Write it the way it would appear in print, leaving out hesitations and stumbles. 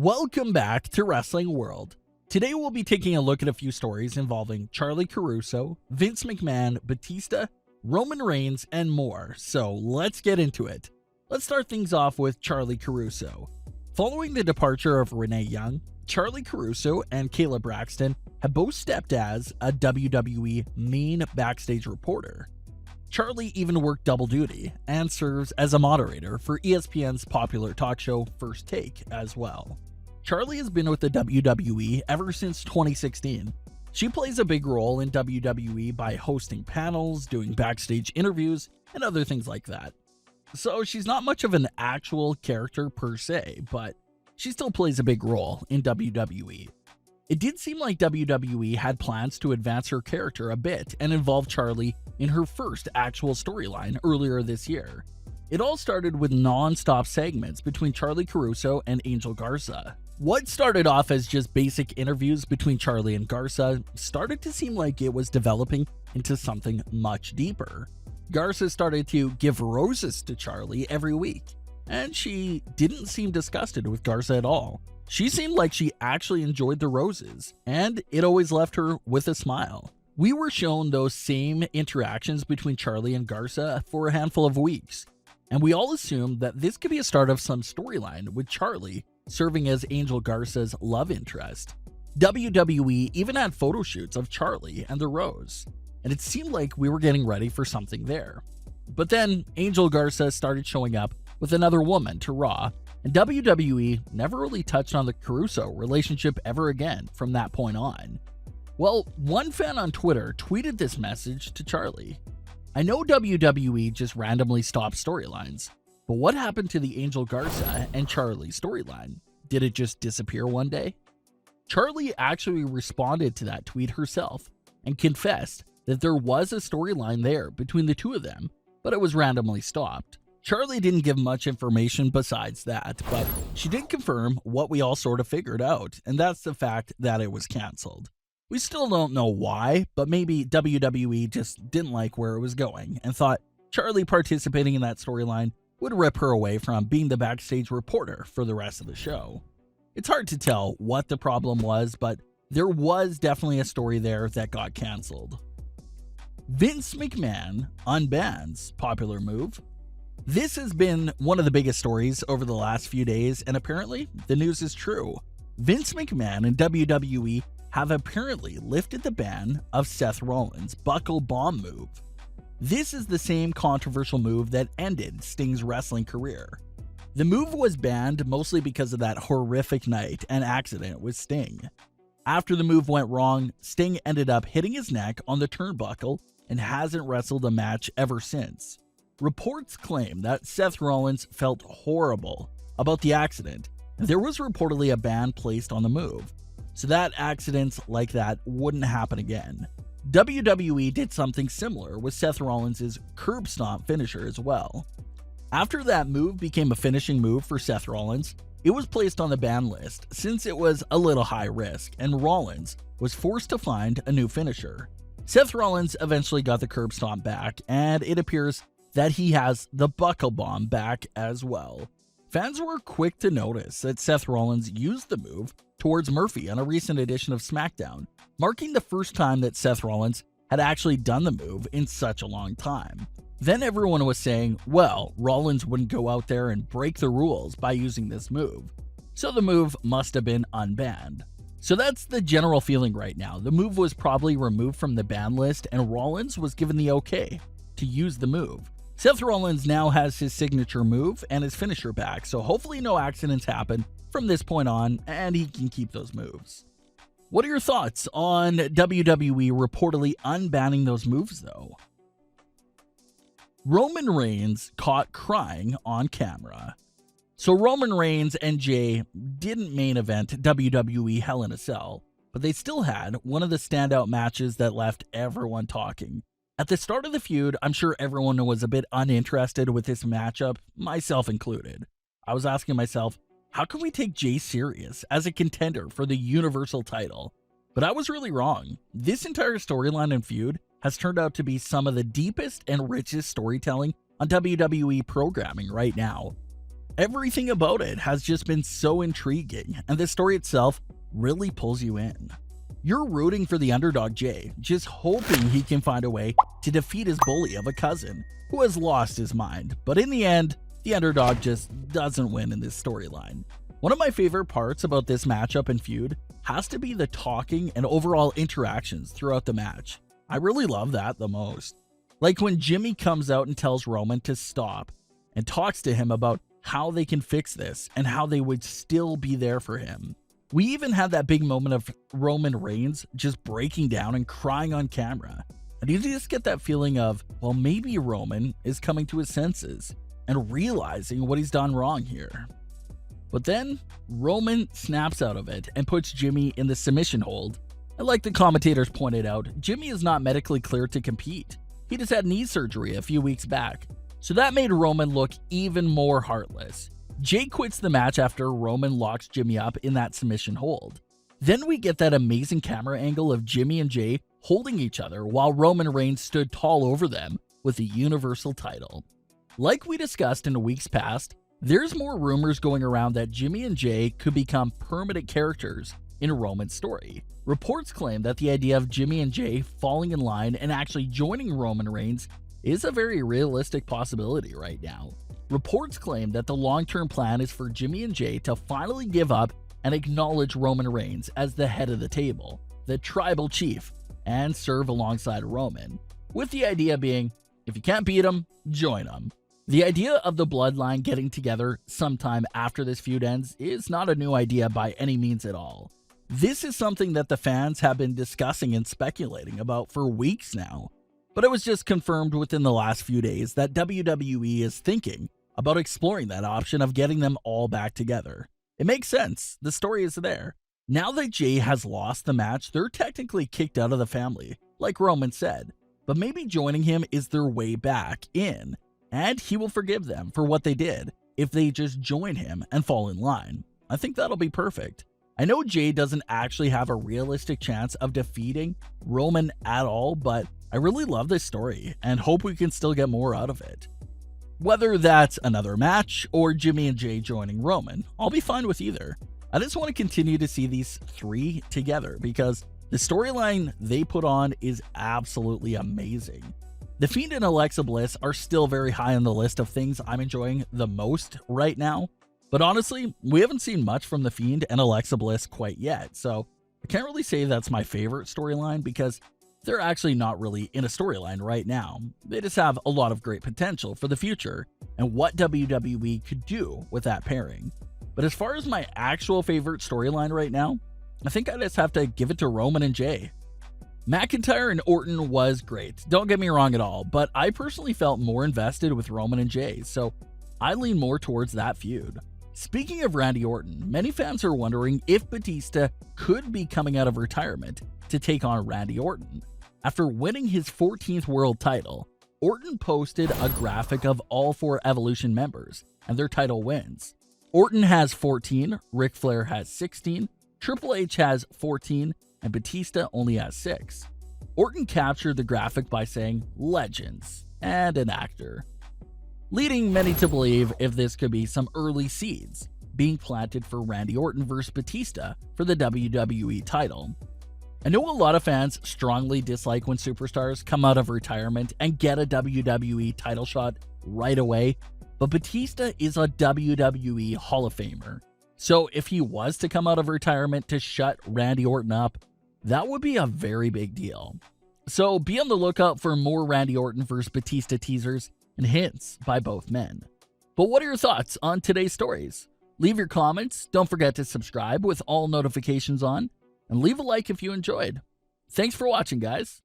Welcome back to Wrestling World. Today we'll be taking a look at a few stories involving Charly Caruso, Vince McMahon, Batista, Roman Reigns, and more, so let's get into it. Let's start things off with Charly Caruso. Following the departure of Renee Young, Charly Caruso and Kayla Braxton have both stepped as a WWE main backstage reporter. Charly even worked double duty and serves as a moderator for ESPN's popular talk show First Take as well. Charly has been with the WWE ever since 2016. She plays a big role in WWE by hosting panels, doing backstage interviews, and other things like that. So she's not much of an actual character per se, but she still plays a big role in WWE. It did seem like WWE had plans to advance her character a bit and involve Charly in her first actual storyline earlier this year. It all started with non-stop segments between Charly Caruso and Angel Garza. What started off as just basic interviews between Charly and Garza started to seem like it was developing into something much deeper. Garza started to give roses to Charly every week, and she didn't seem disgusted with Garza at all. She seemed like she actually enjoyed the roses, and it always left her with a smile. We were shown those same interactions between Charly and Garza for a handful of weeks, and we all assumed that this could be a start of some storyline with Charly serving as Angel Garza's love interest. WWE even had photo shoots of Charly and the rose, and it seemed like we were getting ready for something there. But then Angel Garza started showing up with another woman to Raw, and WWE never really touched on the Caruso relationship ever again from that point on. Well, one fan on Twitter tweeted this message to Charly. I know WWE just randomly stopped storylines, but what happened to the Angel Garza and Charly storyline? Did it just disappear one day? Charly actually responded to that tweet herself and confessed that there was a storyline there between the two of them, but it was randomly stopped. Charly didn't give much information besides that, but she did confirm what we all sort of figured out, and that's the fact that it was canceled. We still don't know why, but maybe WWE just didn't like where it was going and thought Charly participating in that storyline would rip her away from being the backstage reporter for the rest of the show. It's hard to tell what the problem was, but there was definitely a story there that got canceled. Vince McMahon unbans popular move. This has been one of the biggest stories over the last few days, and apparently the news is true. Vince McMahon and WWE have apparently lifted the ban of Seth Rollins' buckle bomb move. This is the same controversial move that ended Sting's wrestling career. The move was banned mostly because of that horrific night and accident with Sting. After the move went wrong, Sting ended up hitting his neck on the turnbuckle and hasn't wrestled a match ever since. Reports claim that Seth Rollins felt horrible about the accident, and there was reportedly a ban placed on the move, so that accidents like that wouldn't happen again. WWE did something similar with Seth Rollins' curb stomp finisher as well. After that move became a finishing move for Seth Rollins, it was placed on the ban list since it was a little high risk, and Rollins was forced to find a new finisher. Seth Rollins eventually got the curb stomp back, and it appears that he has the buckle bomb back as well. Fans were quick to notice that Seth Rollins used the move towards Murphy on a recent edition of Smackdown, marking the first time that Seth Rollins had actually done the move in such a long time. Then everyone was saying, well, Rollins wouldn't go out there and break the rules by using this move, so the move must have been unbanned. So that's the general feeling right now. The move was probably removed from the ban list, and Rollins was given the okay to use the move. Seth Rollins now has his signature move and his finisher back, so hopefully no accidents happen from this point on and he can keep those moves. What are your thoughts on WWE reportedly unbanning those moves though? Roman Reigns caught crying on camera. So Roman Reigns and Jay didn't main event WWE Hell in a Cell, but they still had one of the standout matches that left everyone talking. At the start of the feud, I'm sure everyone was a bit uninterested with this matchup, myself included. I was asking myself, how can we take Jay serious as a contender for the Universal title? But I was really wrong. This entire storyline and feud has turned out to be some of the deepest and richest storytelling on WWE programming right now. Everything about it has just been so intriguing, and the story itself really pulls you in. You're rooting for the underdog Jay, just hoping he can find a way to defeat his bully of a cousin who has lost his mind, but in the end, the underdog just doesn't win in this storyline. One of my favorite parts about this matchup and feud has to be the talking and overall interactions throughout the match. I really love that the most. Like when Jimmy comes out and tells Roman to stop and talks to him about how they can fix this and how they would still be there for him. We even had that big moment of Roman Reigns just breaking down and crying on camera. And you just get that feeling of, well, maybe Roman is coming to his senses and realizing what he's done wrong here. But then Roman snaps out of it and puts Jimmy in the submission hold. And like the commentators pointed out, Jimmy is not medically cleared to compete. He just had knee surgery a few weeks back. So that made Roman look even more heartless. Jay quits the match after Roman locks Jimmy up in that submission hold. Then we get that amazing camera angle of Jimmy and Jay holding each other while Roman Reigns stood tall over them with the Universal title. Like we discussed in weeks past, there's more rumors going around that Jimmy and Jay could become permanent characters in Roman's story. Reports claim that the idea of Jimmy and Jay falling in line and actually joining Roman Reigns is a very realistic possibility right now. Reports claim that the long-term plan is for Jimmy and Jay to finally give up and acknowledge Roman Reigns as the head of the table, the tribal chief, and serve alongside Roman, with the idea being, if you can't beat him, join him. The idea of the bloodline getting together sometime after this feud ends is not a new idea by any means at all. This is something that the fans have been discussing and speculating about for weeks now, but it was just confirmed within the last few days that WWE is thinking about exploring that option of getting them all back together. It makes sense, the story is there. Now that Jay has lost the match, they're technically kicked out of the family, like Roman said, but maybe joining him is their way back in, and he will forgive them for what they did if they just join him and fall in line. I think that'll be perfect. I know Jay doesn't actually have a realistic chance of defeating Roman at all, but I really love this story and hope we can still get more out of it. Whether that's another match or Jimmy and Jay joining Roman, I'll be fine with either. I just want to continue to see these three together because the storyline they put on is absolutely amazing. The Fiend and Alexa Bliss are still very high on the list of things I'm enjoying the most right now, but honestly, we haven't seen much from The Fiend and Alexa Bliss quite yet, so I can't really say that's my favorite storyline because they're actually not really in a storyline right now. They just have a lot of great potential for the future and what WWE could do with that pairing. But as far as my actual favorite storyline right now, I think I just have to give it to Roman and Jay. McIntyre and Orton was great, don't get me wrong at all, but I personally felt more invested with Roman and Jay, so I lean more towards that feud. Speaking of Randy Orton, many fans are wondering if Batista could be coming out of retirement to take on Randy Orton. After winning his 14th world title, Orton posted a graphic of all 4 Evolution members and their title wins. Orton has 14, Ric Flair has 16, Triple H has 14, and Batista only has 6. Orton captured the graphic by saying legends and an actor, leading many to believe if this could be some early seeds being planted for Randy Orton versus Batista for the WWE title. I know a lot of fans strongly dislike when superstars come out of retirement and get a WWE title shot right away, but Batista is a WWE Hall of Famer. So if he was to come out of retirement to shut Randy Orton up, that would be a very big deal. So be on the lookout for more Randy Orton versus Batista teasers and hints by both men. But what are your thoughts on today's stories? Leave your comments, don't forget to subscribe with all notifications on, and leave a like if you enjoyed. Thanks for watching, guys.